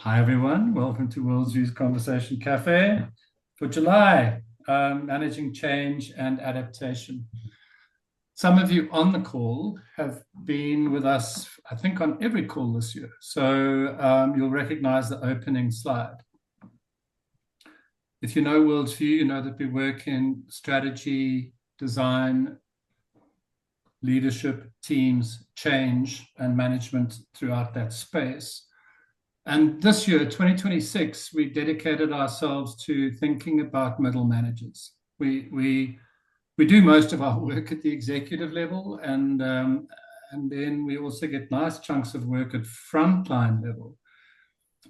Hi, everyone. Welcome to Worldview's Conversation Café for July, Managing Change and Adaptation. Some of you on the call have been with us, I think, on every call this year. So you'll recognize the opening slide. If you know Worldview, you know that we work in strategy, design, leadership, teams, change, and management throughout that space. And this year, 2026, we dedicated ourselves to thinking about middle managers. We do most of our work at the executive level, and then we also get nice chunks of work at frontline level.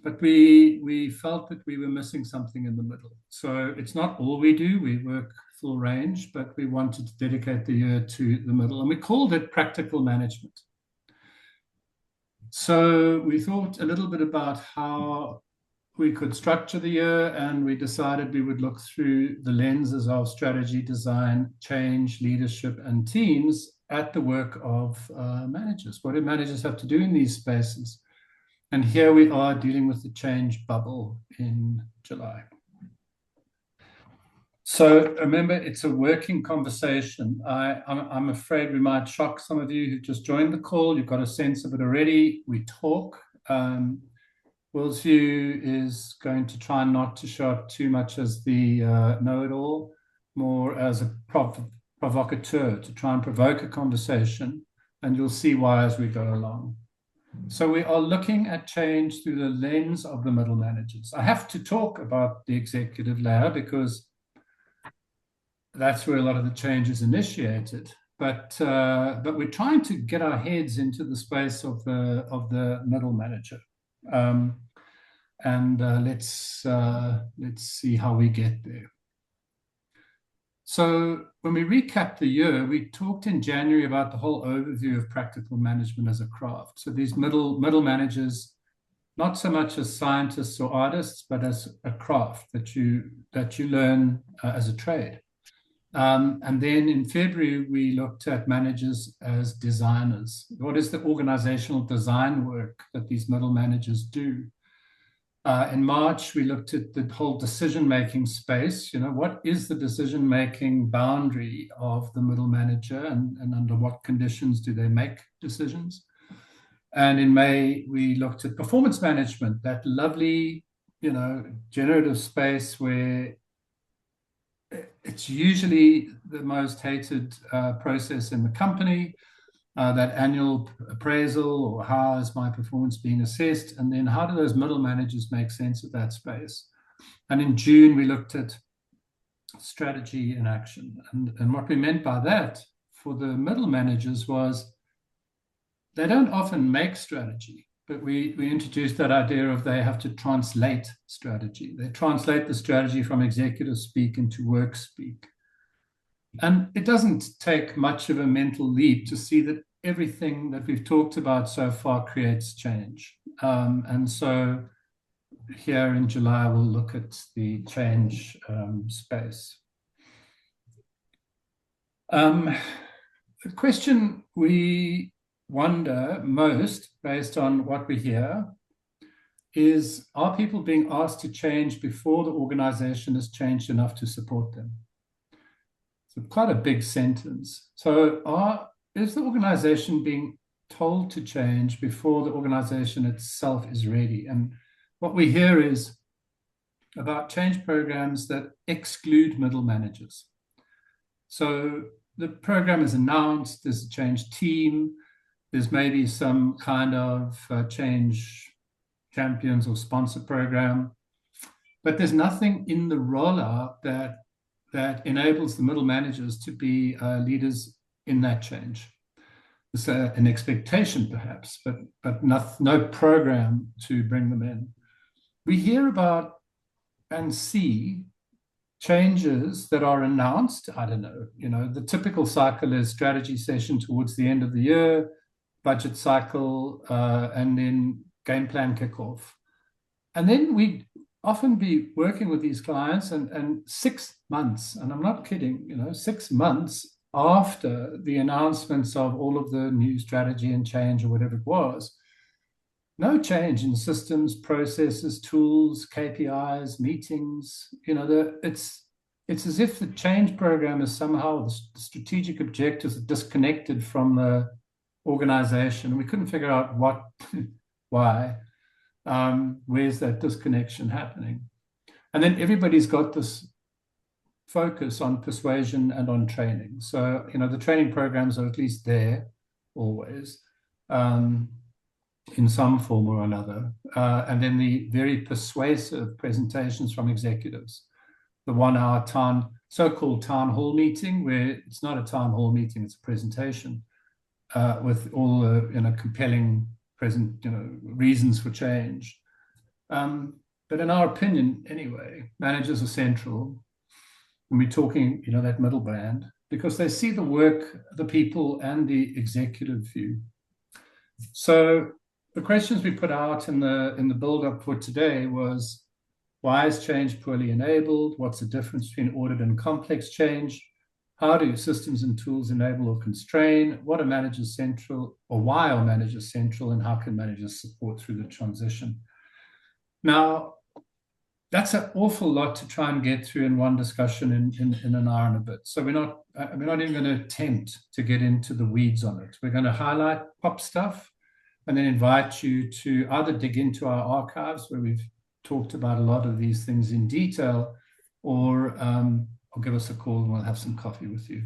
But we felt that we were missing something in the middle. So it's not all we do. We work full range, but we wanted to dedicate the year to the middle, and we called it Practical Management. So we thought a little bit about how we could structure the year, and we decided we would look through the lenses of strategy, design, change, leadership, and teams at the work of managers. What do managers have to do in these spaces? And here we are dealing with the change bubble in July. So remember, it's a working conversation. I'm afraid we might shock some of you who just joined the call. You've got a sense of it already. We talk. Worldview is going to try not to show up too much as the know-it-all, more as a provocateur, to try and provoke a conversation, and you'll see why as we go along. So we are looking at change through the lens of the middle managers. I have to talk about the executive layer because that's where a lot of the change is initiated. But we're trying to get our heads into the space of the middle manager. Let's see how we get there. So when we recap the year, we talked in January about the whole overview of practical management as a craft. So these middle managers, not so much as scientists or artists, but as a craft that you learn as a trade. And then in February, we looked at managers as designers. What is the organizational design work that these middle managers do? In March, we looked at the whole decision-making space. What is the decision-making boundary of the middle manager, and under what conditions do they make decisions? And in May, we looked at performance management, that lovely, generative space where it's usually the most hated process in the company, that annual appraisal, or how is my performance being assessed, and then how do those middle managers make sense of that space? And in June, we looked at strategy in action. And what we meant by that for the middle managers was they don't often make strategy, but we introduced that idea of they have to translate strategy. They translate the strategy from executive speak into work speak. And it doesn't take much of a mental leap to see that everything that we've talked about so far creates change. And so here in July, we'll look at the change space. The question we wonder most, based on what we hear, is, are people being asked to change before the organization has changed enough to support them? So quite a big sentence. So is the organization being told to change before the organization itself is ready? And what we hear is about change programs that exclude middle managers. So the program is announced, there's a change team, there's maybe some kind of change champions or sponsor program, but there's nothing in the rollout that enables the middle managers to be leaders in that change. It's an expectation, perhaps, but no program to bring them in. We hear about and see changes that are announced. I don't know, the typical cycle is strategy session towards the end of the year, budget cycle, and then game plan kickoff. And then we often be working with these clients and 6 months, and I'm not kidding, 6 months after the announcements of all of the new strategy and change or whatever it was, No change in systems, processes, tools, KPIs, meetings. It's as if the change program is somehow the strategic objectives are disconnected from the organization. We couldn't figure out why. Where's that disconnection happening? And then everybody's got this focus on persuasion and on training. So, the training programs are at least there always, in some form or another. And then the very persuasive presentations from executives, the 1 hour so-called town hall meeting, where it's not a town hall meeting, it's a presentation with all the compelling reasons for change. But in our opinion, anyway, managers are central when we're talking, that middle band, because they see the work, the people, and the executive view. So the questions we put out in the build-up for today was, why is change poorly enabled? What's the difference between audit and complex change? How do systems and tools enable or constrain? What are managers central, or why are managers central, and how can managers support through the transition? Now, that's an awful lot to try and get through in one discussion in an hour and a bit. So we're not even going to attempt to get into the weeds on it. We're going to highlight pop stuff and then invite you to either dig into our archives, where we've talked about a lot of these things in detail, or give us a call and we'll have some coffee with you.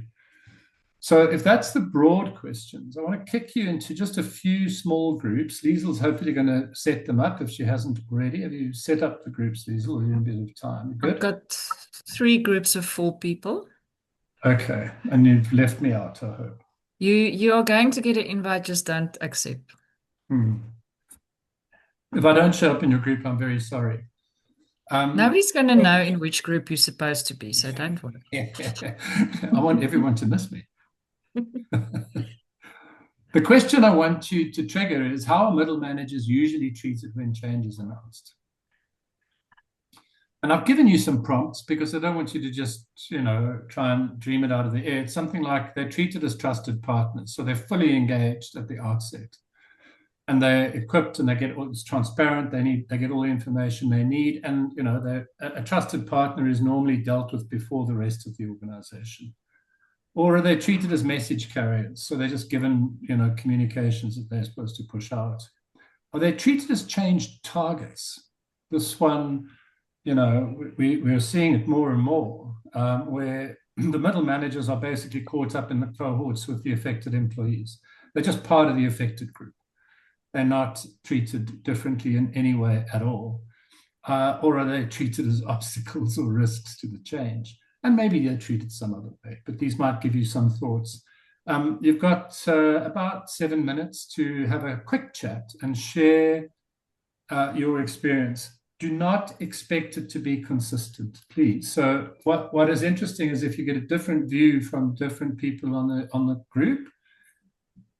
So if that's the broad questions, I want to kick you into just a few small groups. Liesel's hopefully going to set them up if she hasn't already. Have you set up the groups, Liesel, or are you in a bit of time? Good? I've got 3 groups of 4 people. Okay, and you've left me out, I hope. You are going to get an invite, just don't accept. If I don't show up in your group, I'm very sorry. Nobody's going to know in which group you're supposed to be, so don't worry. I want everyone to miss me. The question I want you to trigger is, how are middle managers usually treated when change is announced? And I've given you some prompts because I don't want you to just, try and dream it out of the air. It's something like they're treated as trusted partners. So they're fully engaged at the outset. And they're equipped, and it's transparent. They get all the information they need. And, a trusted partner is normally dealt with before the rest of the organization. Or are they treated as message carriers? So they're just given, communications that they're supposed to push out. Are they treated as change targets? This one, we're seeing it more and more, where the middle managers are basically caught up in the cohorts with the affected employees. They're just part of the affected group. They're not treated differently in any way at all. Or are they treated as obstacles or risks to the change? And maybe they're treated some other way, but these might give you some thoughts. You've got about 7 minutes to have a quick chat and share your experience. Do not expect it to be consistent, please. So what is interesting is if you get a different view from different people on the group,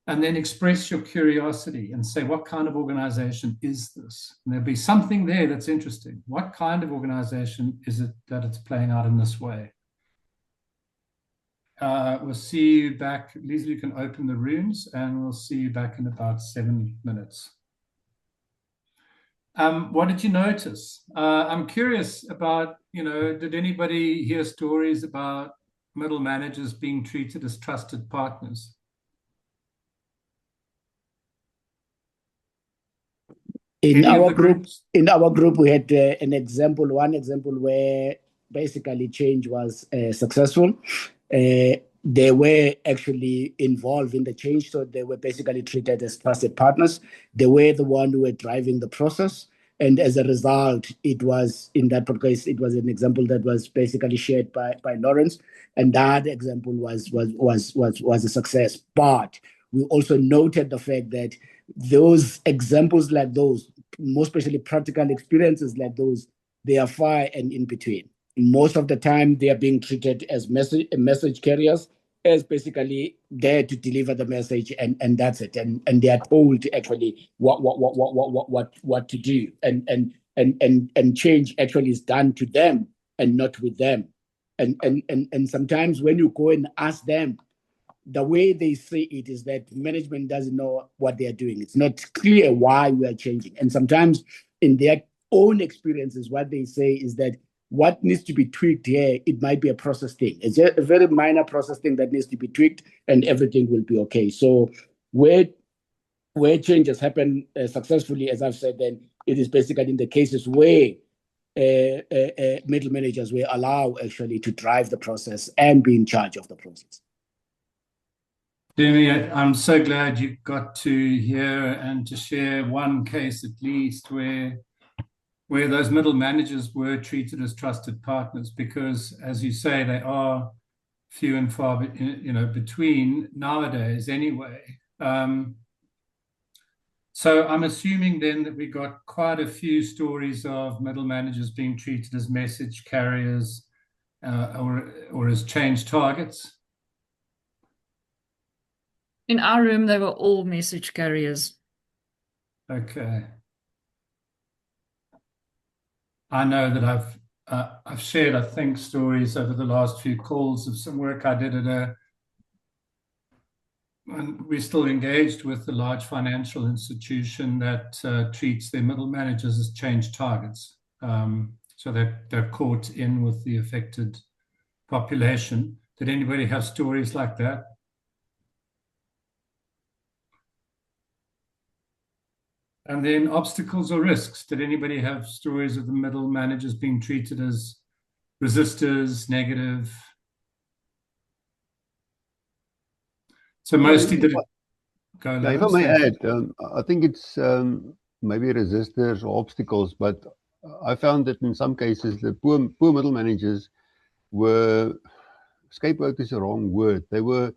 and then express your curiosity and say, what kind of organization is this? And there'll be something there that's interesting. What kind of organization is it that it's playing out in this way? We'll see you back. Liesl, you can open the rooms, and we'll see you back in about 7 minutes. What did you notice? I'm curious about, did anybody hear stories about middle managers being treated as trusted partners? In our group, we had one example where basically change was successful. They were actually involved in the change, so they were basically treated as trusted partners. They were the one who were driving the process, and as a result, it was in that case, it was an example that was basically shared by Lawrence, and that example was a success. But we also noted the fact that those examples like those, more especially practical experiences like those, they are far and in between. Most of the time, they are being treated as message carriers, as basically there to deliver the message, and that's it. And they are told actually what to do, and change actually is done to them and not with them. And sometimes when you go and ask them, the way they say it is that management doesn't know what they are doing. It's not clear why we are changing. And sometimes in their own experiences, what they say is that what needs to be tweaked here, it might be a process thing. It's a very minor process thing that needs to be tweaked and everything will be okay. So where changes happen successfully, as I've said, then it is basically in the cases where middle managers will allow actually to drive the process and be in charge of the process. Demi, I'm so glad you got to hear and to share one case at least where those middle managers were treated as trusted partners, because, as you say, they are few and far, between nowadays anyway. So I'm assuming then that we got quite a few stories of middle managers being treated as message carriers or as change targets. In our room, they were all message carriers. Okay. I know that I've shared, I think, stories over the last few calls of some work I did and we're still engaged with a large financial institution that treats their middle managers as change targets. So they're caught in with the affected population. Did anybody have stories like that? And then obstacles or risks. Did anybody have stories of the middle managers being treated as resistors, negative? So mostly did it go Yeah, if I may add, I think it's maybe resistors or obstacles, but I found that in some cases the poor middle managers were, scapegoat is the wrong word, they were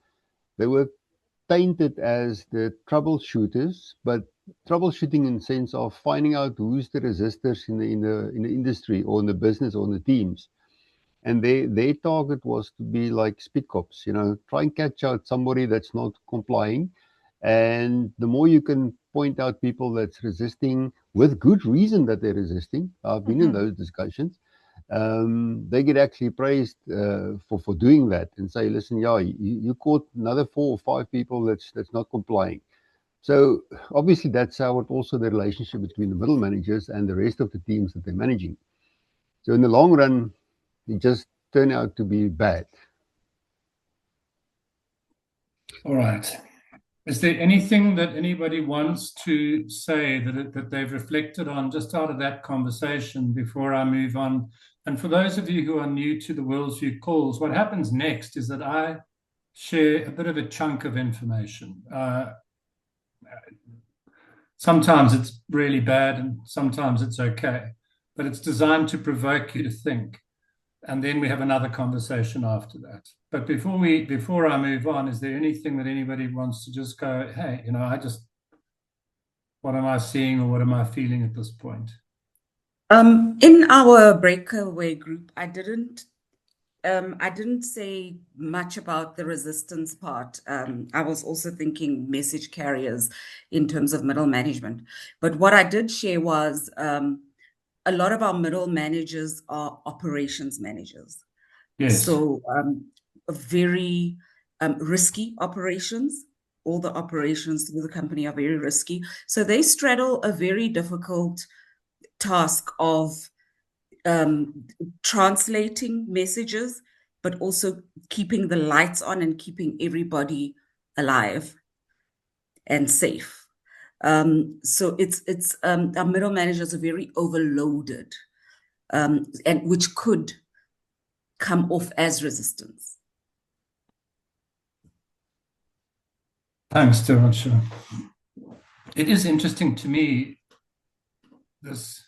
tainted as the troubleshooters, but troubleshooting in the sense of finding out who's the resistors in the industry or in the business or in the teams. And their target was to be like speed cops, try and catch out somebody that's not complying. And the more you can point out people that's resisting with good reason that they're resisting, I've been in those discussions, they get actually praised for doing that and say, listen, yeah, you caught another 4 or 5 people that's not complying. So obviously that's how it also the relationship between the middle managers and the rest of the teams that they're managing. So in the long run, it just turned out to be bad. All right. Is there anything that anybody wants to say that they've reflected on just out of that conversation before I move on? And for those of you who are new to the World's View calls, what happens next is that I share a bit of a chunk of information. Sometimes it's really bad and sometimes it's okay, but it's designed to provoke you to think. And then we have another conversation after that. But before I move on, is there anything that anybody wants to just go, hey, what am I seeing or what am I feeling at this point? In our breakaway group, I didn't say much about the resistance part. I was also thinking message carriers in terms of middle management. But what I did share was a lot of our middle managers are operations managers. Yes. So very risky operations. All the operations through the company are very risky. So they straddle a very difficult task of translating messages, but also keeping the lights on and keeping everybody alive and safe. So it's our middle managers are very overloaded, and which could come off as resistance. Thanks, Tiransha. It is interesting to me, this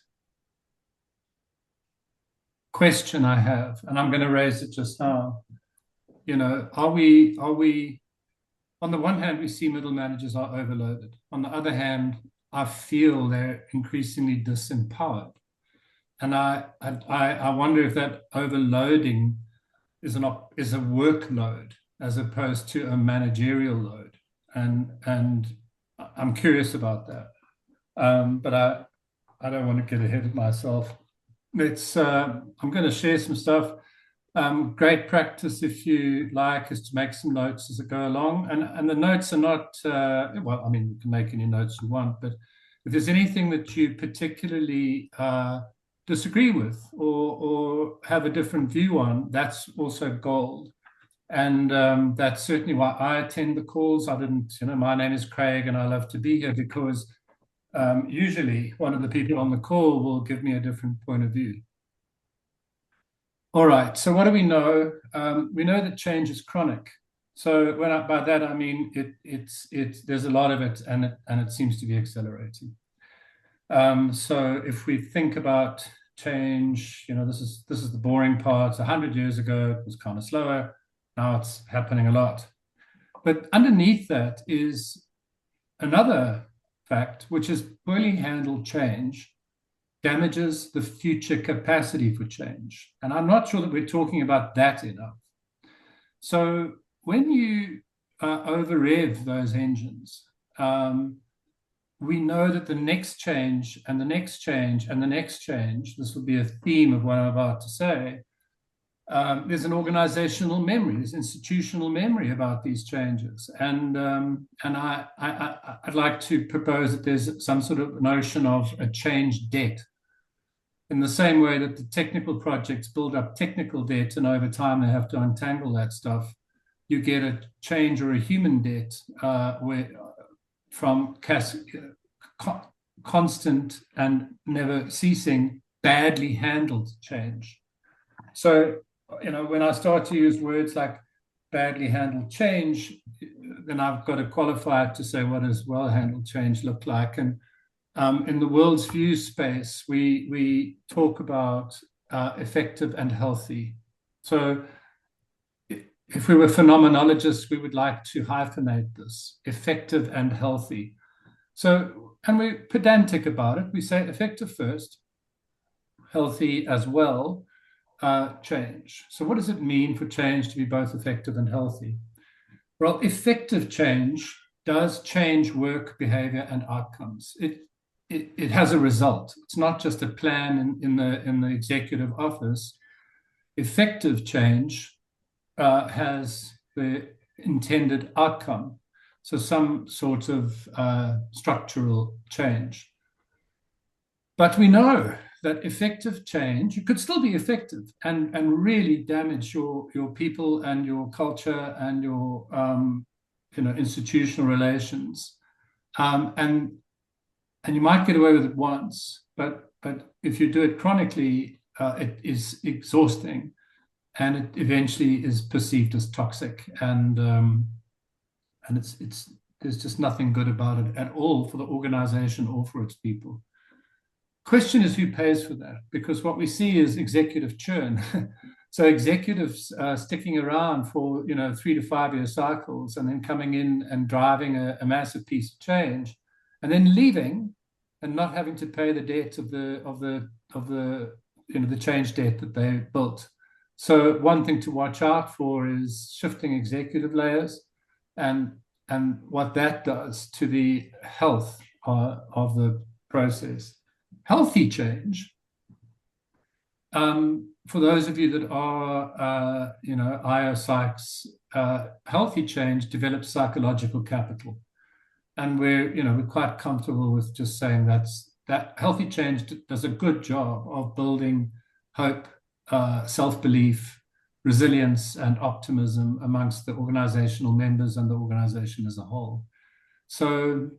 question I have, and I'm going to raise it just now. Are we on the one hand, we see middle managers are overloaded. On the other hand, I feel they're increasingly disempowered. And I wonder if that overloading is a workload as opposed to a managerial load. And I'm curious about that. But I don't want to get ahead of myself. I'm going to share some stuff. Great practice, if you like, is to make some notes as it go along. And the notes are not, well, I mean, you can make any notes you want, but if there's anything that you particularly disagree with or have a different view on, that's also gold. And that's certainly why I attend the calls. I didn't, my name is Craig and I love to be here because usually one of the people on the call will give me a different point of view. All right, so what do we know? We know that change is chronic. So by that I mean there's a lot of it, and it seems to be accelerating. So if we think about change, this is the boring part. 100 years ago it was kind of slower. Now it's happening a lot. But underneath that is another fact, which is poorly handled change damages the future capacity for change. And I'm not sure that we're talking about that enough. So when you over-rev those engines, we know that the next change and the next change and the next change, this will be a theme of what I'm about to say, there's an organizational memory, there's institutional memory about these changes. And I'd like to propose that there's some sort of notion of a change debt. In the same way that the technical projects build up technical debt, and over time they have to untangle that stuff, you get a change or a human debt from constant and never ceasing badly handled change. So, when I start to use words like badly handled change, then I've got to qualify it to say, what does well-handled change look like? And in the world's view space, we talk about effective and healthy. So if we were phenomenologists, we would like to hyphenate this, effective and healthy. So, and we're pedantic about it. We say effective first, healthy as well, change. So what does it mean for change to be both effective and healthy? Well, effective change does change work, behavior, and outcomes. It has a result. It's not just a plan in the executive office. Effective change has the intended outcome. So some sort of structural change. But we know that effective change, you could still be effective and really damage your people and your culture and your institutional relations. And you might get away with it once, but if you do it chronically, it is exhausting, and it eventually is perceived as toxic, and there's just nothing good about it at all for the organization or for its people. Question is who pays for that, because what we see is executive churn. So executives sticking around for 3 to 5 year cycles, and then coming in and driving a massive piece of change, and then leaving and not having to pay the debt of the change debt that they built. So one thing to watch out for is shifting executive layers and what that does to the health of the process. Healthy change, for those of you that are IO psychs, healthy change develops psychological capital. And we're quite comfortable with just saying that healthy change does a good job of building hope, self-belief, resilience, and optimism amongst the organizational members and the organization as a whole. So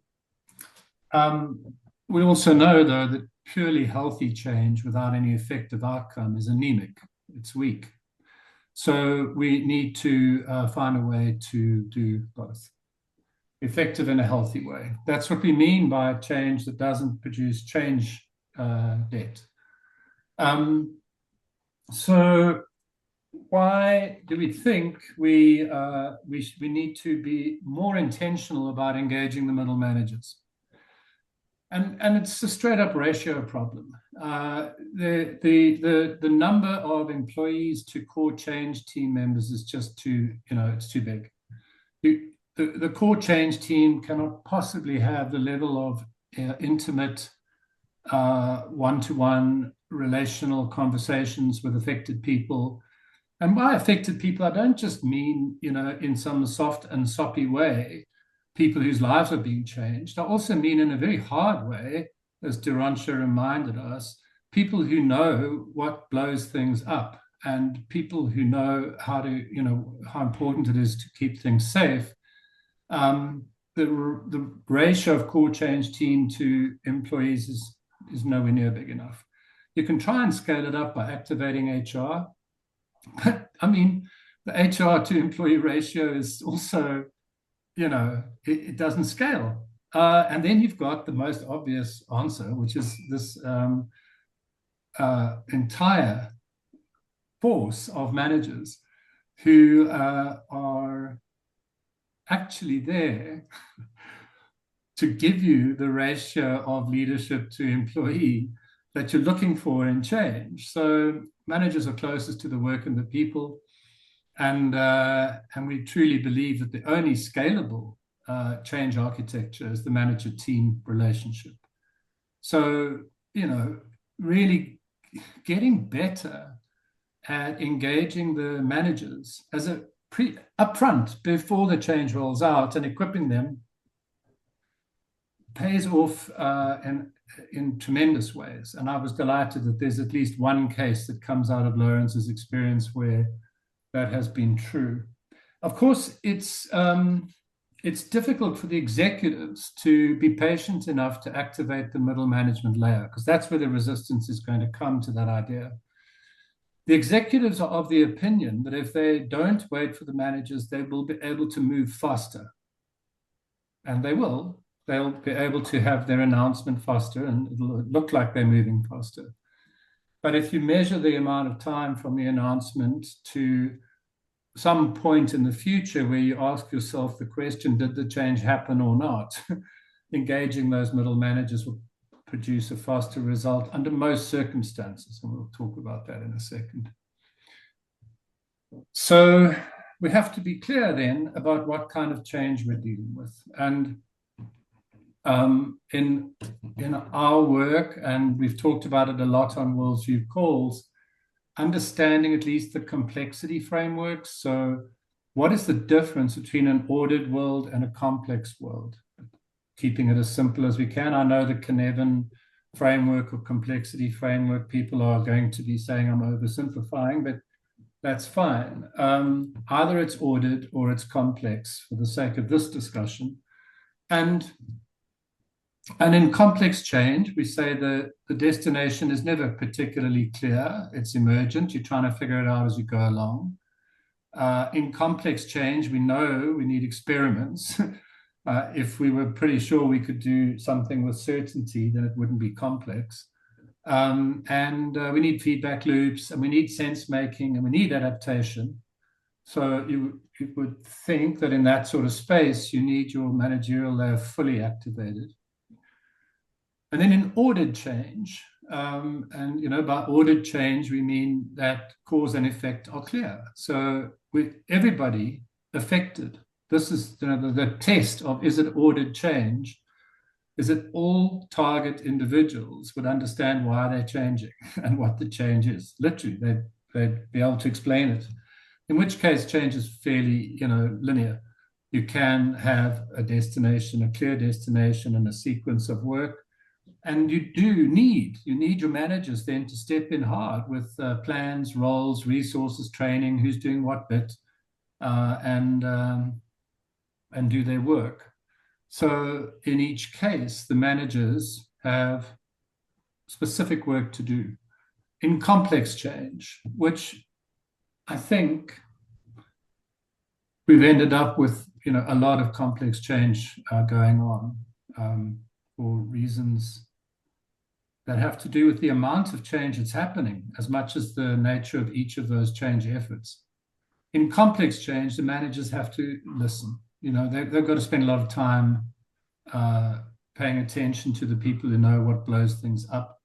we also know, though, that purely healthy change without any effective outcome is anemic. It's weak. So we need to find a way to do both. Effective in a healthy way. That's what we mean by change that doesn't produce change debt. So why do we think we need to be more intentional about engaging the middle managers? And it's a straight up ratio problem. The number of employees to core change team members is just too, it's too big. The core change team cannot possibly have the level of intimate one-to-one relational conversations with affected people And by affected people, I don't just mean, in some soft and soppy way, people whose lives are being changed. I also mean in a very hard way, as Durantia reminded us, people who know what blows things up and people who know how important it is to keep things safe. The ratio of core change team to employees is nowhere near big enough. You can try and scale it up by activating HR, but I mean, the HR to employee ratio is also, it doesn't scale. And then you've got the most obvious answer, which is this entire force of managers who are actually there to give you the ratio of leadership to employee that you're looking for in change. So managers are closest to the work and the people. And we truly believe that the only scalable change architecture is the manager-team relationship. So, really getting better at engaging the managers as a upfront before the change rolls out and equipping them pays off in tremendous ways. And I was delighted that there's at least one case that comes out of Lawrence's experience where that has been true. Of course, it's difficult for the executives to be patient enough to activate the middle management layer, because that's where the resistance is going to come to that idea. The executives are of the opinion that if they don't wait for the managers, they will be able to move faster. And they will. They'll be able to have their announcement faster, and it'll look like they're moving faster. But if you measure the amount of time from the announcement to some point in the future where you ask yourself the question, did the change happen or not? Engaging those middle managers will produce a faster result under most circumstances. And we'll talk about that in a second. So we have to be clear then about what kind of change we're dealing with. And in our work, and we've talked about it a lot on Worldview calls, understanding at least the complexity frameworks. So what is the difference between an ordered world and a complex world? Keeping it as simple as we can. I know the Cynefin framework or complexity framework, people are going to be saying I'm oversimplifying, but that's fine. Either it's ordered or it's complex for the sake of this discussion. And in complex change, we say that the destination is never particularly clear. It's emergent. You're trying to figure it out as you go along. In complex change, we know we need experiments. If we were pretty sure we could do something with certainty, then it wouldn't be complex. And we need feedback loops, and we need sense making, and we need adaptation. So you would think that in that sort of space, you need your managerial layer fully activated. And then in ordered change, by ordered change, we mean that cause and effect are clear. So with everybody affected, this is the test of, is it ordered change? Is it all target individuals would understand why they're changing and what the change is? Literally, they'd be able to explain it. In which case, change is fairly, linear. You can have a destination, a clear destination, and a sequence of work. And you need your managers then to step in hard with plans, roles, resources, training, who's doing what bit, and do their work. So in each case, the managers have specific work to do. In complex change, which I think we've ended up with, a lot of complex change going on for reasons that have to do with the amount of change that's happening, as much as the nature of each of those change efforts. In complex change, the managers have to listen. They've got to spend a lot of time paying attention to the people who know what blows things up.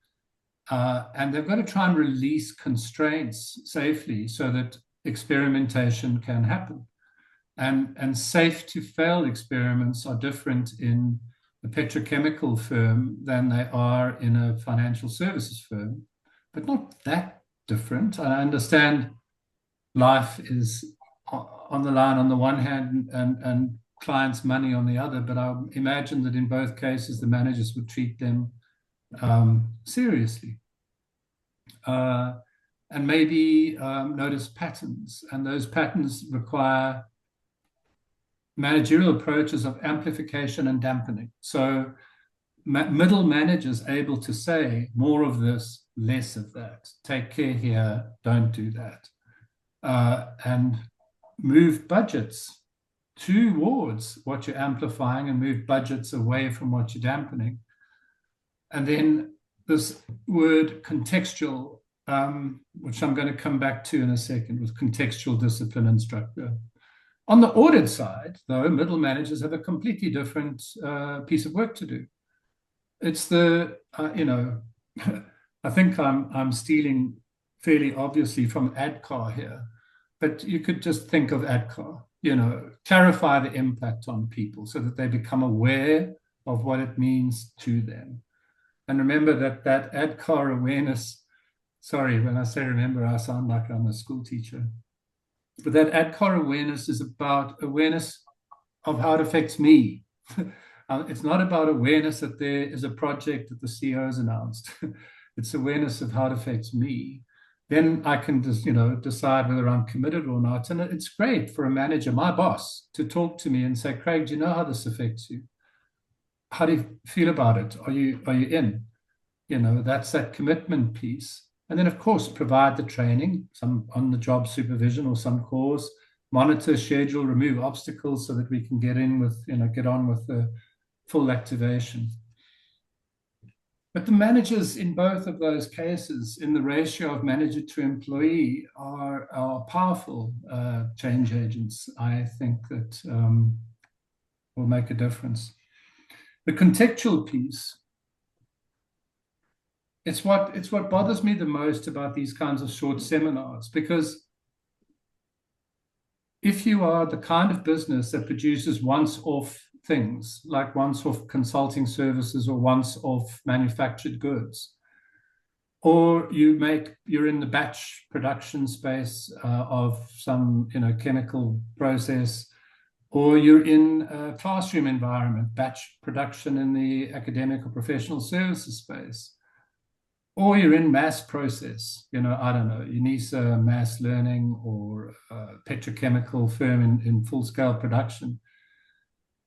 And they've got to try and release constraints safely so that experimentation can happen. And safe to fail experiments are different in a petrochemical firm than they are in a financial services firm, but not that different. I understand life is on the line on the one hand and clients' money on the other. But I imagine that in both cases, the managers would treat them seriously. And maybe notice patterns, and those patterns require managerial approaches of amplification and dampening. So middle managers able to say more of this, less of that, take care here, don't do that, and move budgets towards what you're amplifying and move budgets away from what you're dampening. And then this word contextual, which I'm going to come back to in a second, with contextual discipline and structure. On the audit side, though, middle managers have a completely different piece of work to do. It's the, I think I'm stealing fairly obviously from ADCAR here, but you could just think of ADCAR, clarify the impact on people so that they become aware of what it means to them. And remember that ADCAR awareness, sorry, when I say remember, I sound like I'm a school teacher. But that ADCAR awareness is about awareness of how it affects me. It's not about awareness that there is a project that the CEO has announced. It's awareness of how it affects me. Then I can just, decide whether I'm committed or not. And it's great for a manager, my boss, to talk to me and say, Craig, do you know how this affects you? How do you feel about it? Are you in? That's that commitment piece. And then, of course, provide the training, some on-the-job supervision or some course, monitor, schedule, remove obstacles so that we can get on with the full activation. But the managers in both of those cases, in the ratio of manager to employee, are powerful change agents, I think, that will make a difference. The contextual piece, it's what bothers me the most about these kinds of short seminars, because if you are the kind of business that produces once-off things, like once-off consulting services or once-off manufactured goods, or you're in the batch production space of some chemical process, or you're in a classroom environment, batch production in the academic or professional services space, or you're in mass process, I don't know, UNISA, mass learning, or a petrochemical firm in full-scale production.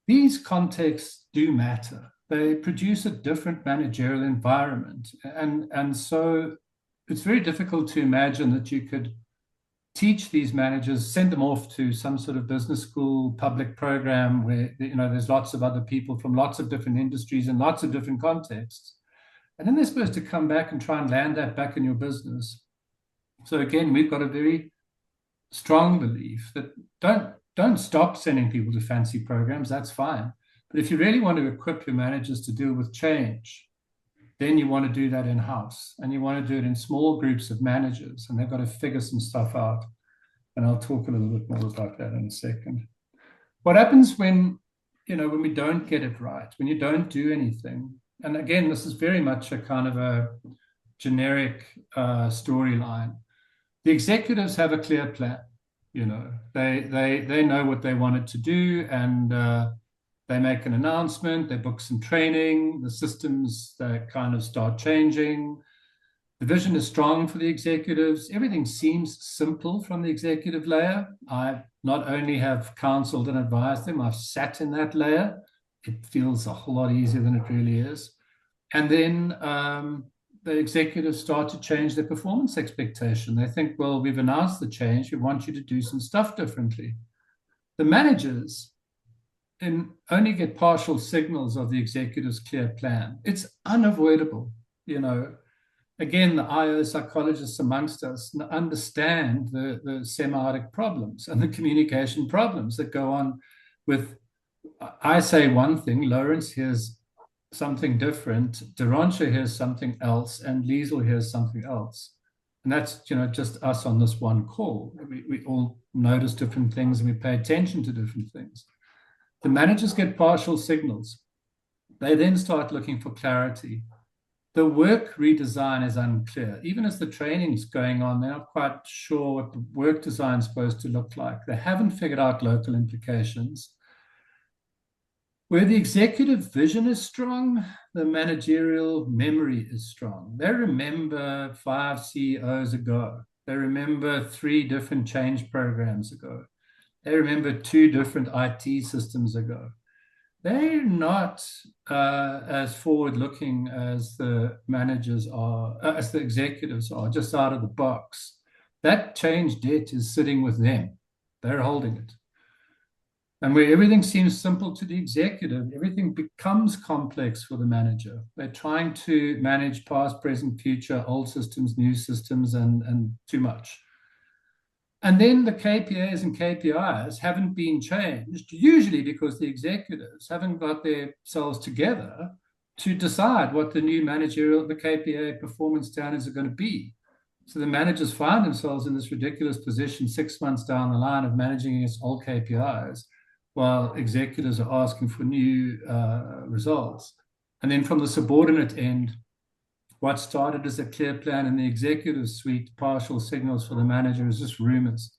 These contexts do matter. They produce a different managerial environment. And so it's very difficult to imagine that you could teach these managers, send them off to some sort of business school, public program where, there's lots of other people from lots of different industries and lots of different contexts. And then they're supposed to come back and try and land that back in your business. So again, we've got a very strong belief that don't stop sending people to fancy programs. That's fine. But if you really want to equip your managers to deal with change, then you want to do that in-house, and you want to do it in small groups of managers, and they've got to figure some stuff out. And I'll talk a little bit more about that in a second. What happens when we don't get it right, when you don't do anything? And again, this is very much a kind of a generic storyline. The executives have a clear plan. They know what they wanted to do, and they make an announcement, they book some training, the systems that kind of start changing. The vision is strong for the executives. Everything seems simple from the executive layer. I not only have counseled and advised them, I've sat in that layer. It feels a whole lot easier than it really is. And then the executives start to change their performance expectation. They think, well, we've announced the change. We want you to do some stuff differently. The managers only get partial signals of the executive's clear plan. It's unavoidable. Again, the IO psychologists amongst us understand the semiotic problems and the communication problems that go on with, I say one thing, Lawrence hears something different, Derancha hears something else, and Liesel hears something else. And that's, just us on this one call. We all notice different things and we pay attention to different things. The managers get partial signals. They then start looking for clarity. The work redesign is unclear. Even as the training's going on, they're not quite sure what the work design is supposed to look like. They haven't figured out local implications. Where the executive vision is strong, the managerial memory is strong. They remember 5 CEOs ago. They remember 3 different change programs ago. They remember 2 different IT systems ago. They're not as forward-looking as the managers are, as the executives are, just out of the box. That change debt is sitting with them. They're holding it. And where everything seems simple to the executive, everything becomes complex for the manager. They're trying to manage past, present, future, old systems, new systems, and too much. And then the KPAs and KPIs haven't been changed, usually because the executives haven't got themselves together to decide what the new managerial, the KPA performance standards are going to be. So the managers find themselves in this ridiculous position 6 months down the line of managing against old KPIs, while executives are asking for new results. And then from the subordinate end, what started as a clear plan in the executive suite, partial signals for the manager, is just rumors.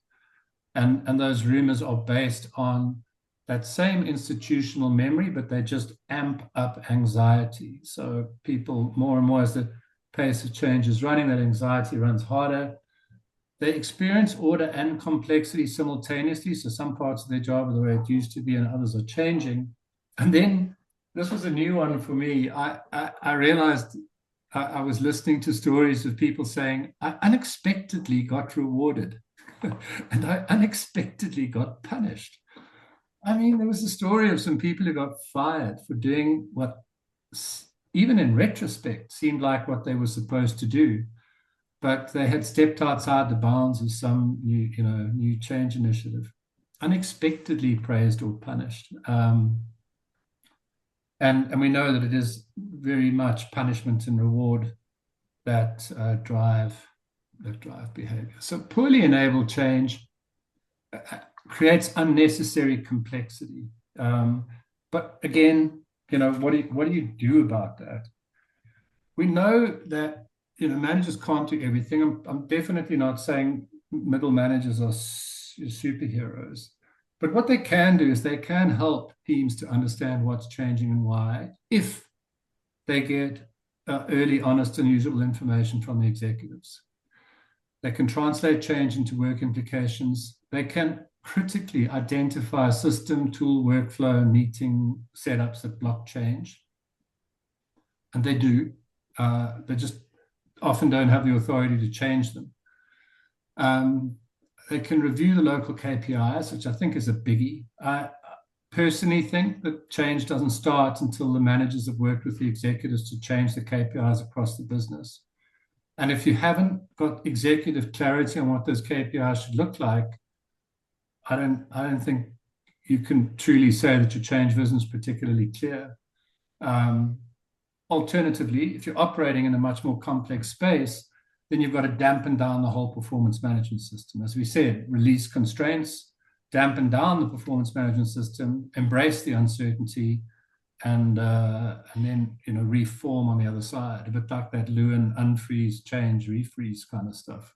And those rumors are based on that same institutional memory, but they just amp up anxiety. So people more and more, as the pace of change is running, that anxiety runs harder. They experience order and complexity simultaneously. So some parts of their job are the way it used to be and others are changing. And then this was a new one for me. I realized I was listening to stories of people saying, I unexpectedly got rewarded and I unexpectedly got punished. I mean, there was a story of some people who got fired for doing what, even in retrospect, seemed like what they were supposed to do. But they had stepped outside the bounds of some new change initiative, unexpectedly praised or punished. And we know that it is very much punishment and reward that drive behavior. So poorly enabled change creates unnecessary complexity. But again, what do you do about that? We know that managers can't do everything. I'm definitely not saying middle managers are superheroes. But what they can do is they can help teams to understand what's changing and why, if they get early, honest, and usable information from the executives. They can translate change into work implications. They can critically identify system, tool, workflow, meeting setups that block change. And they do. They just often don't have the authority to change them. They can review the local KPIs, which I think is a biggie. I personally think that change doesn't start until the managers have worked with the executives to change the KPIs across the business. And if you haven't got executive clarity on what those KPIs should look like, I don't think you can truly say that your change vision is particularly clear. Alternatively, if you're operating in a much more complex space, then you've got to dampen down the whole performance management system. As we said, release constraints, dampen down the performance management system, embrace the uncertainty, and then reform on the other side, a bit like that Lewin unfreeze, change, refreeze kind of stuff.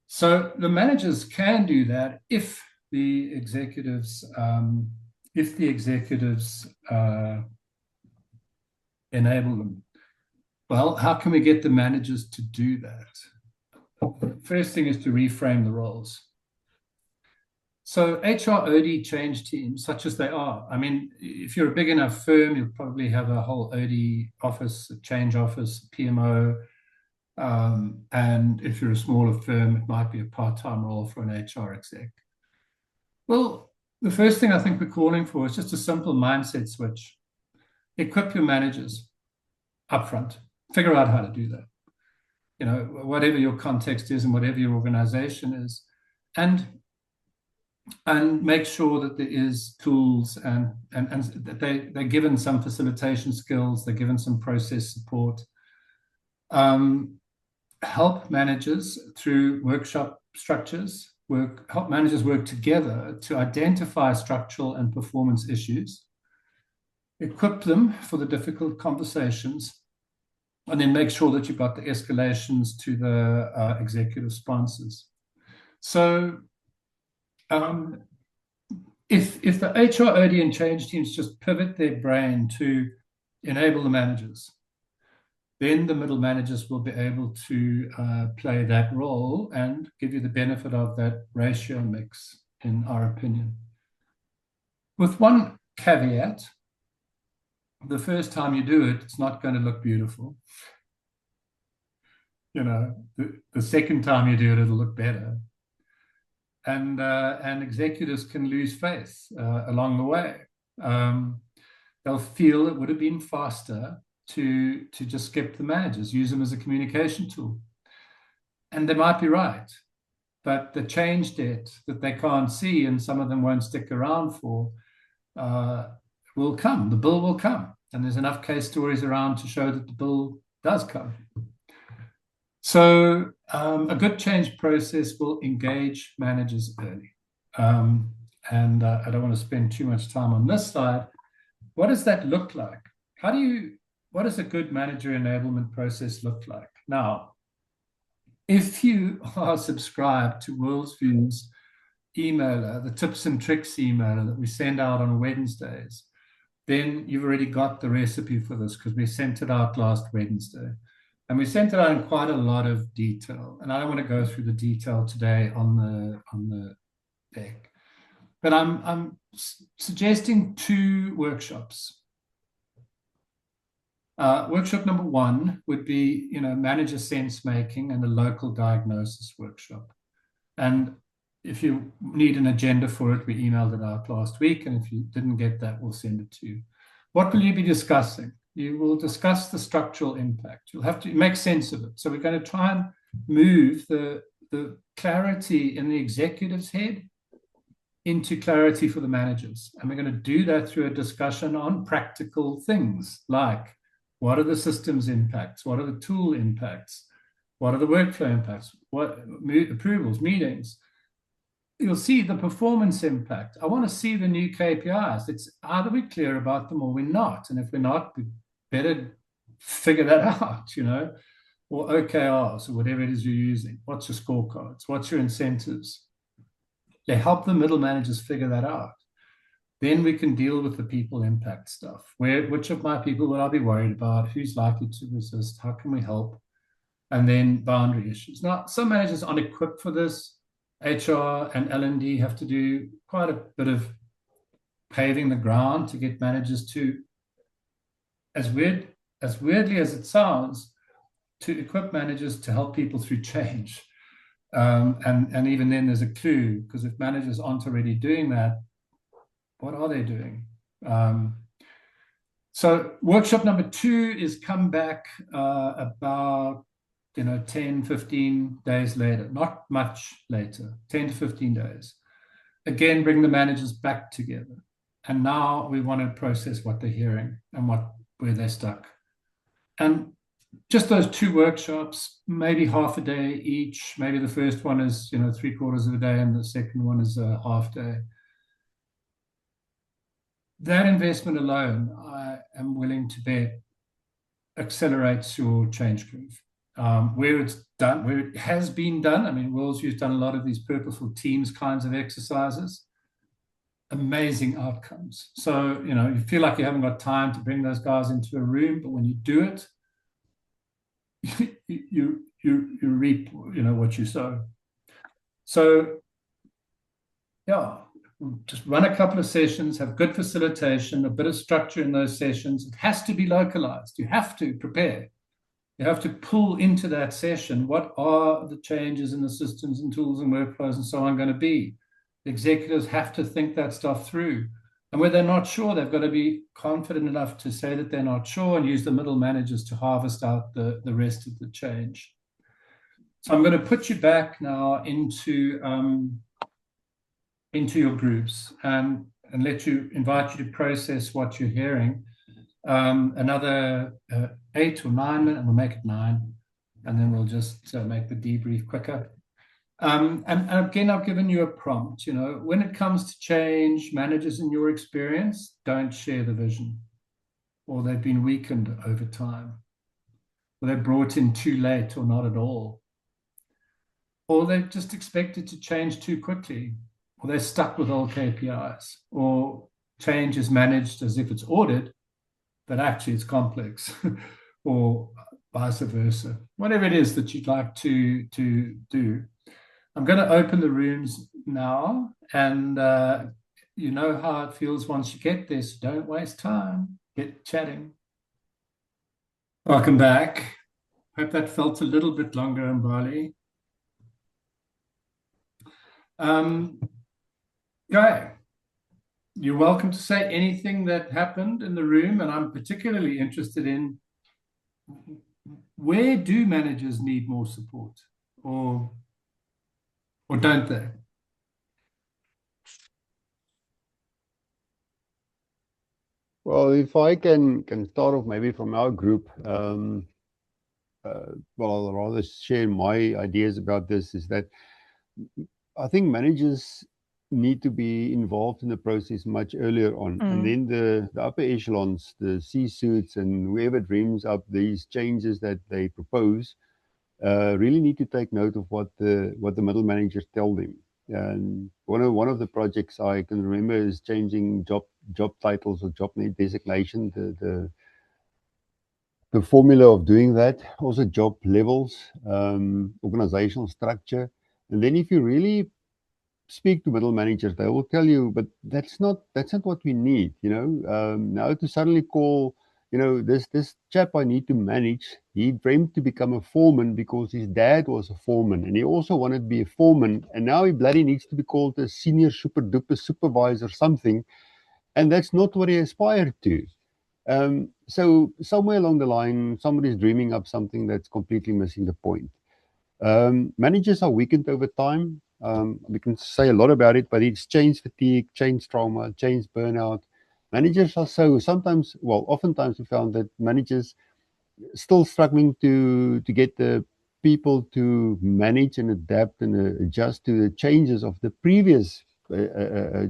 So the managers can do that if the executives enable them. Well, how can we get the managers to do that? First thing is to reframe the roles. So HR OD change teams, such as they are, I mean, if you're a big enough firm, you'll probably have a whole OD office, a change office, PMO. And if you're a smaller firm, it might be a part-time role for an HR exec. Well, the first thing I think we're calling for is just a simple mindset switch. Equip your managers upfront. Figure out how to do that. Whatever your context is and whatever your organization is, and make sure that there is tools and that they're given some facilitation skills, they're given some process support. Help managers through workshop structures, help managers work together to identify structural and performance issues, equip them for the difficult conversations, And then make sure that you've got the escalations to the executive sponsors. So if the HR, OD, and change teams just pivot their brain to enable the managers, then the middle managers will be able to play that role and give you the benefit of that ratio mix, in our opinion. With one caveat: the first time you do it, it's not going to look beautiful. You know, the second time you do it, it'll look better. And executives can lose faith along the way. They'll feel it would have been faster to just skip the managers, use them as a communication tool. And they might be right, but the change debt that they can't see, and some of them won't stick around for, will come. The bill will come. And there's enough case stories around to show that the bill does come. So a good change process will engage managers early. And I don't want to spend too much time on this slide. What does that look like? What does a good manager enablement process look like? Now, if you are subscribed to Worldview's emailer, the tips and tricks emailer that we send out on Wednesdays, then you've already got the recipe for this, because we sent it out last Wednesday. And we sent it out in quite a lot of detail. And I don't want to go through the detail today on the deck. But I'm suggesting 2 workshops. Workshop number 1 would be, manager sense making and a local diagnosis workshop. And if you need an agenda for it, we emailed it out last week. And if you didn't get that, we'll send it to you. What will you be discussing? You will discuss the structural impact. You'll have to make sense of it. So we're going to try and move the clarity in the executive's head into clarity for the managers. And we're going to do that through a discussion on practical things like, what are the systems impacts? What are the tool impacts? What are the workflow impacts? What approvals, meetings? You'll see the performance impact. I want to see the new KPIs. It's either we're clear about them or we're not. And if we're not, we better figure that out, or OKRs or whatever it is you're using. What's your scorecards? What's your incentives? Yeah, help the middle managers figure that out. Then we can deal with the people impact stuff. Which of my people will I be worried about? Who's likely to resist? How can we help? And then boundary issues. Now, some managers aren't equipped for this. HR and L&D have to do quite a bit of paving the ground to get managers to, as weirdly as it sounds, to equip managers to help people through change. And even then there's a clue, because if managers aren't already doing that, what are they doing? So workshop number 2 is come back about 10, 15 days later, not much later, 10 to 15 days. Again, bring the managers back together. And now we want to process what they're hearing and where they're stuck. And just those 2 workshops, maybe half a day each. Maybe the first one is, 3/4 of a day and the second one is a half day. That investment alone, I am willing to bet, accelerates your change curve. Where it's done, where it has been done, I mean, Worldview's done a lot of these purposeful teams kinds of exercises. Amazing outcomes. So, you feel like you haven't got time to bring those guys into a room, but when you do it, you reap, what you sow. So, yeah, just run a couple of sessions, have good facilitation, a bit of structure in those sessions. It has to be localized. You have to prepare. You have to pull into that session. What are the changes in the systems and tools and workflows and so on going to be? The executives have to think that stuff through. And where they're not sure, they've got to be confident enough to say that they're not sure and use the middle managers to harvest out the rest of the change. So I'm going to put you back now into your groups and invite you to process what you're hearing. Another 8 or 9 minutes, and we'll make it 9, and then we'll just make the debrief quicker. And again, I've given you a prompt. When it comes to change, managers in your experience don't share the vision, or they've been weakened over time. or they're brought in too late or not at all, or they're just expected to change too quickly, or they're stuck with old KPIs, or change is managed as if it's ordered, but actually it's complex, or vice versa. Whatever it is that you'd like to do. I'm going to open the rooms now, and you know how it feels once you get this. Don't waste time. Get chatting. Welcome back. Hope that felt a little bit longer in Bali. Guy, you're welcome to say anything that happened in the room, and I'm particularly interested in where do managers need more support, or don't they? Well, if I can start off maybe from our group, well, I'll rather share my ideas about this, is that I think managers need to be involved in the process much earlier on. And then the upper echelons, the C-suits and whoever dreams up these changes that they propose, really need to take note of what the middle managers tell them. And one of the projects I can remember is changing job titles or job designation, the formula of doing that, also job levels, organizational structure. And then if you really speak to middle managers, they will tell you, but that's not what we need, you know. Now to suddenly call, you know, this chap I need to manage, he dreamed to become a foreman because his dad was a foreman and he also wanted to be a foreman, and now he bloody needs to be called a senior super duper supervisor something, and that's not what he aspired to. So somewhere along the line, somebody's dreaming up something that's completely missing the point. Managers are weakened over time. We can say a lot about it, but it's change fatigue, change trauma, change burnout. Managers are so sometimes, well, oftentimes we found that managers still struggling to get the people to manage and adapt and adjust to the changes of the previous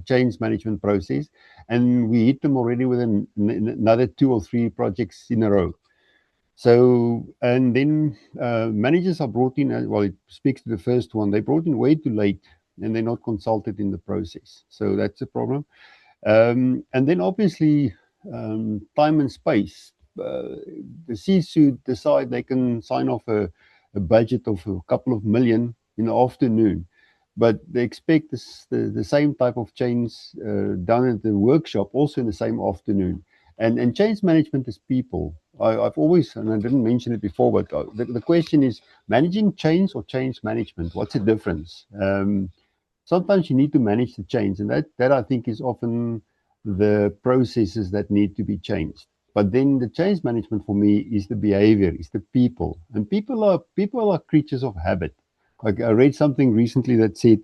change management process, and we hit them already with another 2 or 3 projects in a row. So, and then managers are brought in, well, it speaks to the first one, they brought in way too late and they're not consulted in the process. So that's a problem. And then obviously time and space. The C-suite decide they can sign off a budget of a couple of million in the afternoon, but they expect the same type of change done at the workshop also in the same afternoon. And change management is people. I've always, and I didn't mention it before, but the question is managing change or change management. What's the difference? Sometimes you need to manage the change, and that I think is often the processes that need to be changed. But then the change management for me is the behavior, is the people, and people are creatures of habit. Like I read something recently that said,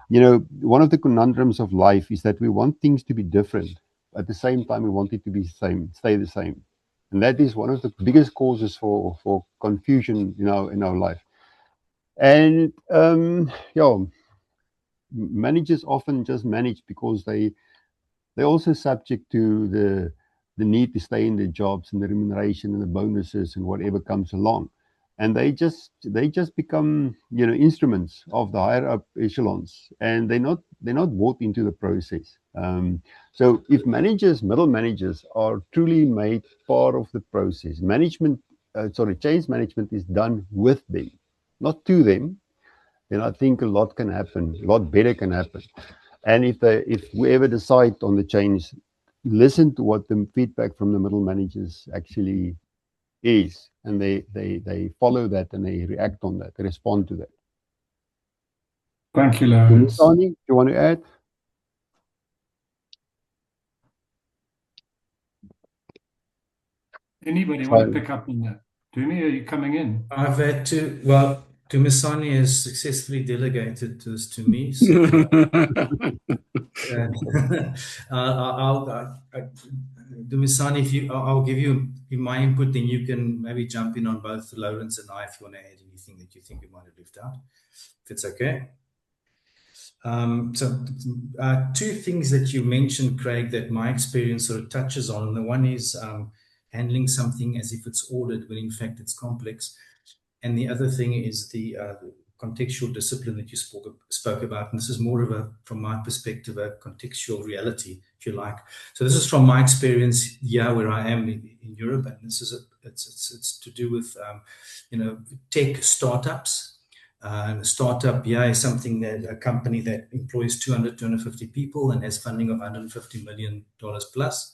you know, one of the conundrums of life is that we want things to be different. At the same time, we want it to be the same, stay the same. And that is one of the biggest causes for confusion in our life. And yeah, managers often just manage because they're also subject to the need to stay in their jobs and the remuneration and the bonuses and whatever comes along, and they just become, you know, instruments of the higher up echelons, and they're not bought into the process. So if middle managers are truly made part of the process, change management is done with them, not to them, then I think a lot can happen, a lot better can happen. And if we ever decide on the change, listen to what the feedback from the middle managers actually is, and they follow that and they react on that, they respond to that. Thank you, Lawrence. Tony, do you want to add? Anybody want to pick up on that? Dumi, are you coming in? I've had to, well, Dumisani has successfully delegated this to me. So Dumisani, I'll give you my input, then you can maybe jump in on both Lawrence and I if you want to add anything that you think we might have left out, if it's okay. So 2 things that you mentioned, Craig, that my experience sort of touches on. The one is handling something as if it's ordered when in fact it's complex. And the other thing is the contextual discipline that you spoke about. And this is more of a, from my perspective, a contextual reality, if you like. So this is from my experience here where I am in Europe, and this is it's to do with tech startups. And a startup, is something that a company that employs 250 people and has funding of $150 million plus.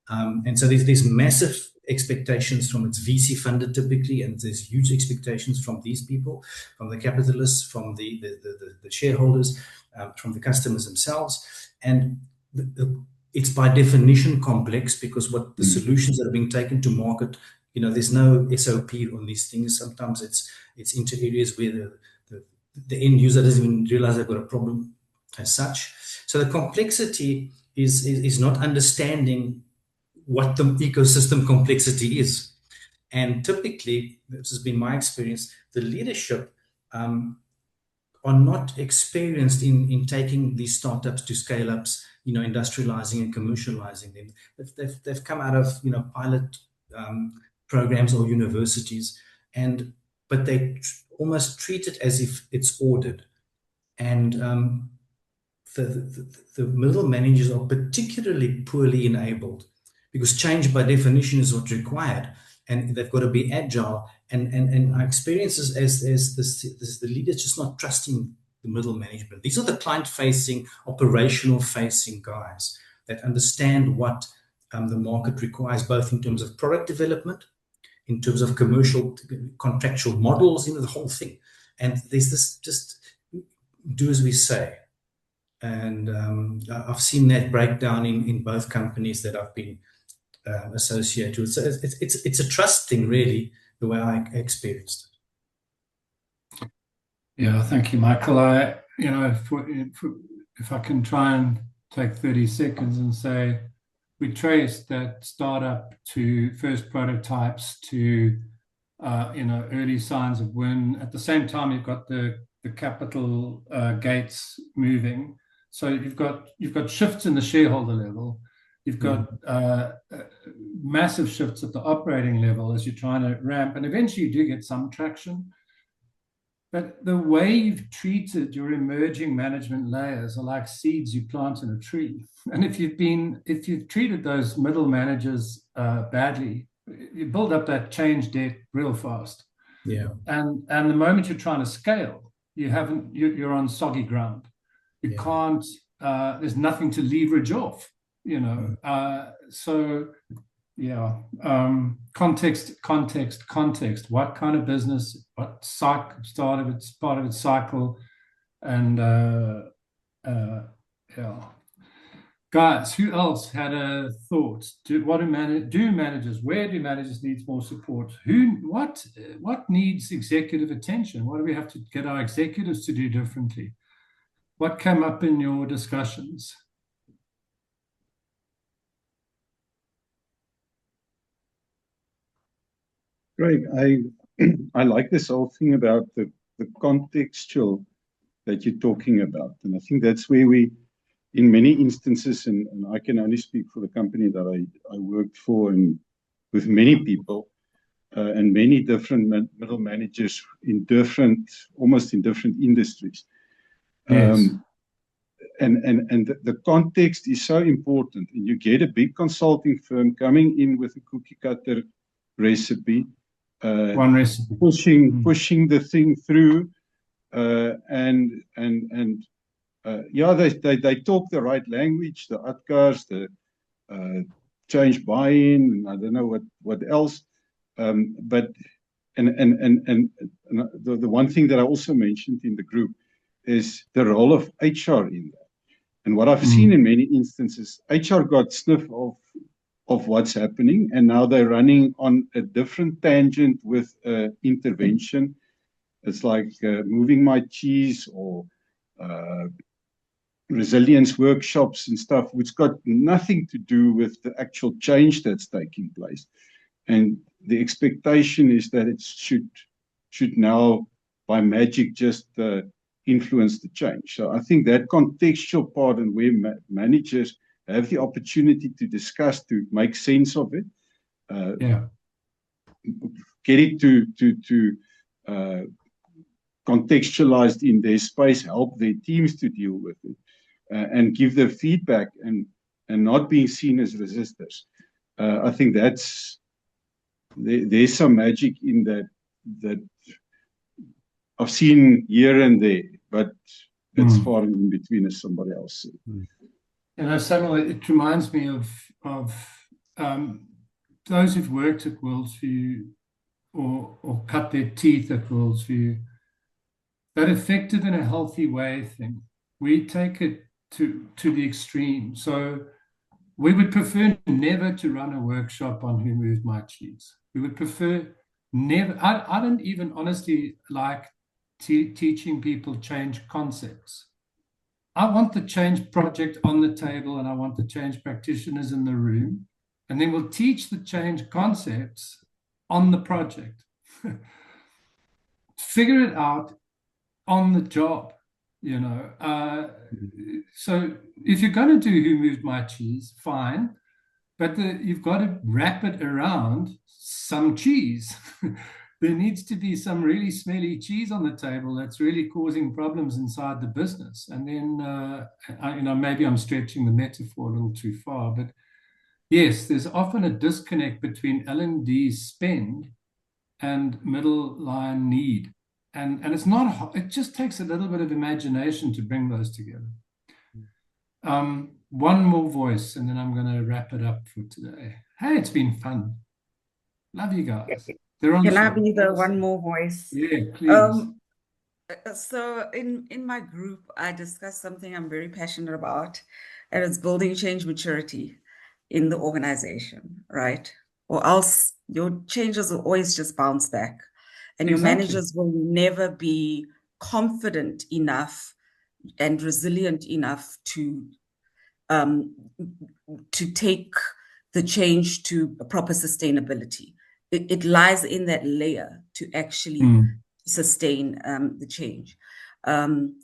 And so there's massive expectations from its VC funded typically, and there's huge expectations from these people, from the capitalists, from the shareholders, from the customers themselves. And it's by definition complex, because what the solutions that are being taken to market, there's no SOP on these things. Sometimes it's into areas where the end user doesn't even realize they've got a problem as such. So the complexity is not understanding what the ecosystem complexity is. And typically, this has been my experience, the leadership are not experienced in taking these startups to scale-ups, industrializing and commercializing them. They've come out of, pilot programs or universities, but they almost treat it as if it's ordered. And the middle managers are particularly poorly enabled, because change by definition is what's required, and they've got to be agile. And our experiences as the leaders just not trusting the middle management. These are the client-facing, operational-facing guys that understand what the market requires, both in terms of product development, in terms of commercial, contractual models, the whole thing. And there's this just do as we say. And I've seen that breakdown in both companies that I've been associated with. So it's a trust thing, really, the way I experienced it. Yeah, thank you, Michael. If I can try and take 30 seconds and say, we traced that startup to first prototypes to early signs of win. At the same time, you've got the capital gates moving. So you've got shifts in the shareholder level. You've got massive shifts at the operating level as you're trying to ramp, and eventually you do get some traction. But the way you've treated your emerging management layers are like seeds you plant in a tree. And if you've treated those middle managers badly, you build up that change debt real fast. Yeah. And the moment you're trying to scale, you're on soggy ground. You can't. There's nothing to leverage off. Context. What kind of business? What part of its cycle? And guys, who else had a thought? Where do managers need more support? What needs executive attention? What do we have to get our executives to do differently? What came up in your discussions? Great. I like this whole thing about the contextual that you're talking about. And I think that's where we, in many instances, and I can only speak for the company that I worked for and with many people and many different middle managers in almost in different industries. Yes. And the context is so important. And you get a big consulting firm coming in with a cookie cutter recipe, one recipe, pushing the thing through, they talk the right language, the ADKARs, the change buy-in, and I don't know what else. But the one thing that I also mentioned in the group is the role of HR in that. And what I've seen in many instances, HR got sniff of what's happening, and now they're running on a different tangent with intervention. It's like moving my cheese or resilience workshops and stuff, which got nothing to do with the actual change that's taking place. And the expectation is that it should now, by magic, just influence the change. So I think that contextual part, and where managers have the opportunity to discuss, to make sense of it, get it to contextualized in their space, help their teams to deal with it, and give them feedback and not being seen as resistors. I think there's some magic in that I've seen here and there, but it's far in between, as somebody else said. Samuel, it reminds me of those who've worked at Worldview or cut their teeth at Worldview. That effective in a healthy way thing, we take it to the extreme. So we would prefer never to run a workshop on who moved my cheese. We would prefer never. I don't even honestly like teaching people change concepts. I want the change project on the table, and I want the change practitioners in the room, and then we'll teach the change concepts on the project. Figure it out on the job, So if you're going to do who moved my cheese, fine, but you've got to wrap it around some cheese. There needs to be some really smelly cheese on the table that's really causing problems inside the business. And then, maybe I'm stretching the metaphor a little too far, but yes, there's often a disconnect between L&D spend and middle line need. And it's not, it just takes a little bit of imagination to bring those together. One more voice, and then I'm going to wrap it up for today. Hey, it's been fun. Love you guys. Can I be the one more voice? Yeah, please. So in my group, I discussed something I'm very passionate about, and it's building change maturity in the organization, right? Or else your changes will always just bounce back. And your managers will never be confident enough and resilient enough to take the change to a proper sustainability. It lies in that layer to actually sustain the change.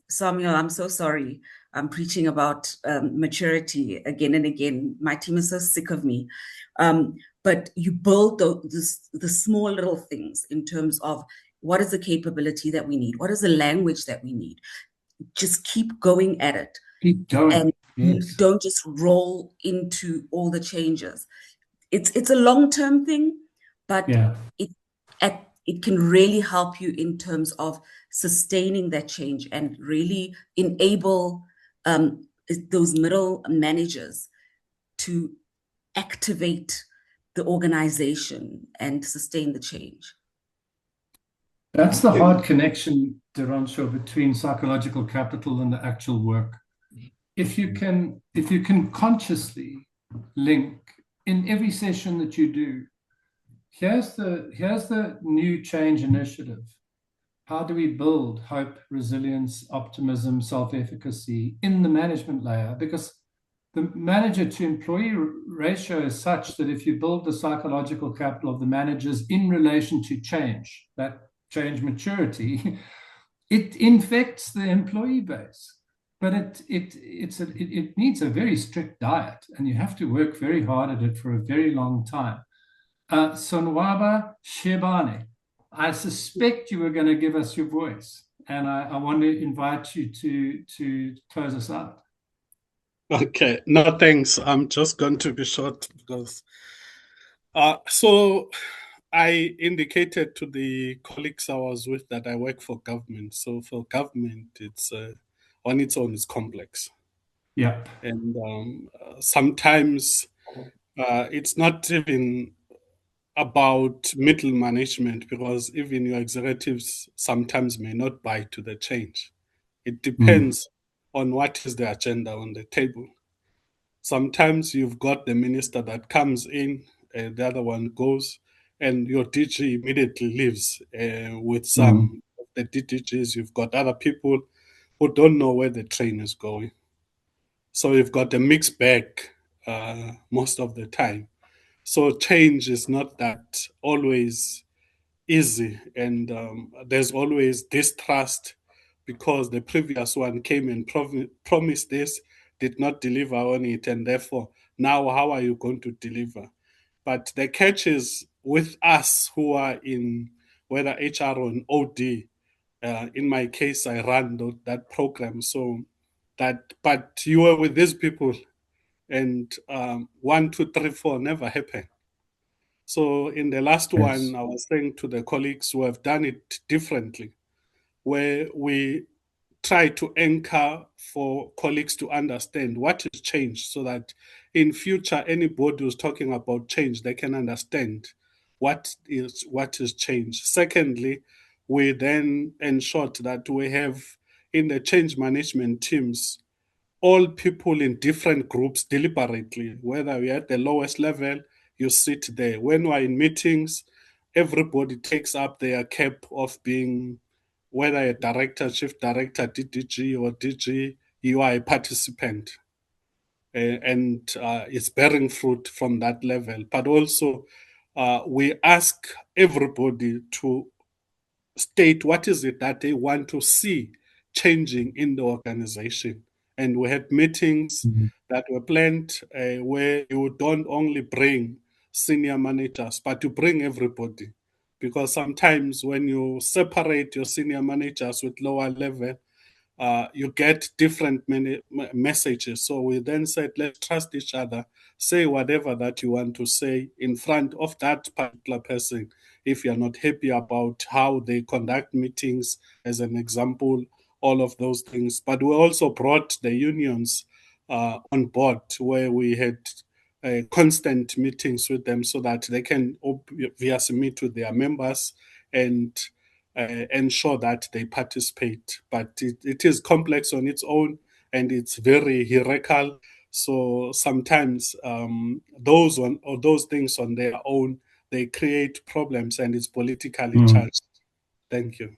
Samuel, I'm so sorry. I'm preaching about maturity again and again. My team is so sick of me. But you build the small little things in terms of what is the capability that we need? What is the language that we need? Just keep going at it. Keep going. And yes. Don't just roll into all the changes. It's a long-term thing, but it can really help you in terms of sustaining that change and really enable those middle managers to activate the organization and sustain the change. That's the hard connection, Deransho, between psychological capital and the actual work. If you can consciously link in every session that you do, here's the new change initiative. How do we build hope, resilience, optimism, self-efficacy in the management layer? Because the manager to employee ratio is such that if you build the psychological capital of the managers in relation to change, that change maturity, it infects the employee base. But it needs a very strict diet, and you have to work very hard at it for a very long time. Sonwaba Shebane, I suspect you were going to give us your voice, and I want to invite you to close us out. Okay, no thanks. I'm just going to be short because so I indicated to the colleagues I was with that I work for government. So for government, it's on its own, it's complex. Yeah. And sometimes it's not even about middle management, because even your executives sometimes may not buy to the change. It depends on what is the agenda on the table. Sometimes you've got the minister that comes in, the other one goes, and your DG immediately leaves. With some of the DGs, you've got other people who don't know where the train is going. So you've got a mixed bag most of the time. So change is not that always easy, and there's always distrust because the previous one came and promised this, did not deliver on it, and therefore now how are you going to deliver? But the catch is with us who are in whether HR or in OD. In my case, I ran that program. So but you were with these people, and 1, 2, 3, 4 never happened. So in the last one, I was saying to the colleagues who have done it differently, where we try to anchor for colleagues to understand what is change, so that in future, anybody who's talking about change, they can understand what is change. Secondly, we then ensured that we have in the change management teams all people in different groups deliberately, whether we're at the lowest level, you sit there. When we're in meetings, everybody takes up their cap of being, whether a director, chief director, DDG or DG, you are a participant. And it's bearing fruit from that level. But also, we ask everybody to state what is it that they want to see changing in the organization. And we had meetings that were planned where you don't only bring senior managers, but you bring everybody. Because sometimes when you separate your senior managers with lower level, you get different messages. So we then said, let's trust each other, say whatever that you want to say in front of that particular person. If you're not happy about how they conduct meetings, as an example, all of those things. But we also brought the unions on board, where we had constant meetings with them so that they can obviously meet with their members and ensure that they participate. But it is complex on its own, and it's very hierarchical. So sometimes those things on their own, they create problems, and it's politically charged. Thank you.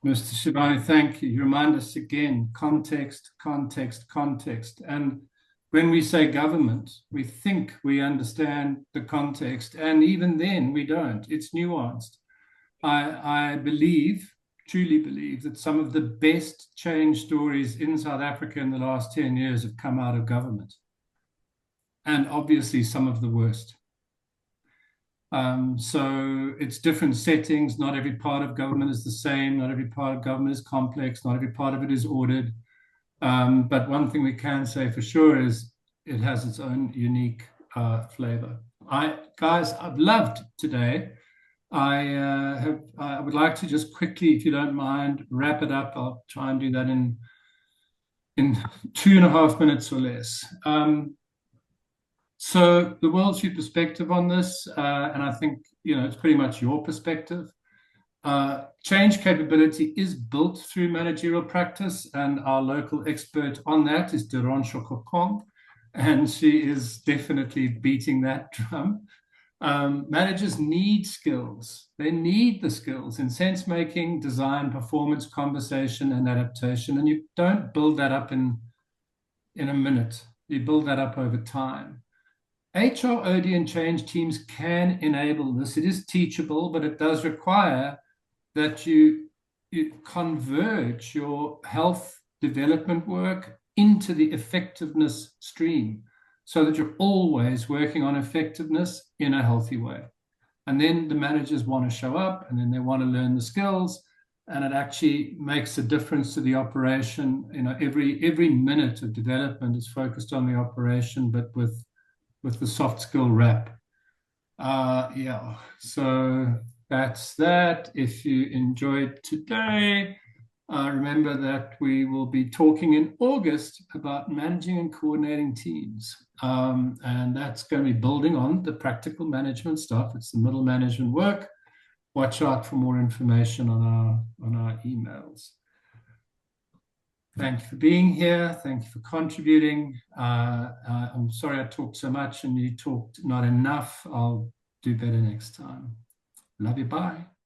Mr. Shibani, thank you. You remind us again, context, context, context. And when we say government, we think we understand the context, and even then we don't. It's nuanced. I believe, truly believe, that some of the best change stories in South Africa in the last 10 years have come out of government. And obviously some of the worst. So it's different settings. Not every part of government is the same. Not every part of government is complex. Not every part of it is ordered. But one thing we can say for sure is it has its own unique flavor. Guys, I've loved today. I would like to just quickly, if you don't mind, wrap it up. I'll try and do that in 2.5 minutes or less. So the world's view perspective on this, and I think it's pretty much your perspective. Change capability is built through managerial practice, and our local expert on that is Deron Shokokong, and she is definitely beating that drum. Managers need skills. They need the skills in sense making, design, performance, conversation, and adaptation. And you don't build that up in a minute. You build that up over time. HR, OD, and change teams can enable this. It is teachable, but it does require that you converge your health development work into the effectiveness stream, so that you're always working on effectiveness in a healthy way. And then the managers want to show up, and then they want to learn the skills, and it actually makes a difference to the operation. Every minute of development is focused on the operation, but with the soft skill wrap. So that's that. If you enjoyed today, remember that we will be talking in August about managing and coordinating teams. And that's going to be building on the practical management stuff. It's the middle management work. Watch out for more information on our emails. Thank you for being here. Thank you for contributing. I'm sorry I talked so much and you talked not enough. I'll do better next time. Love you. Bye.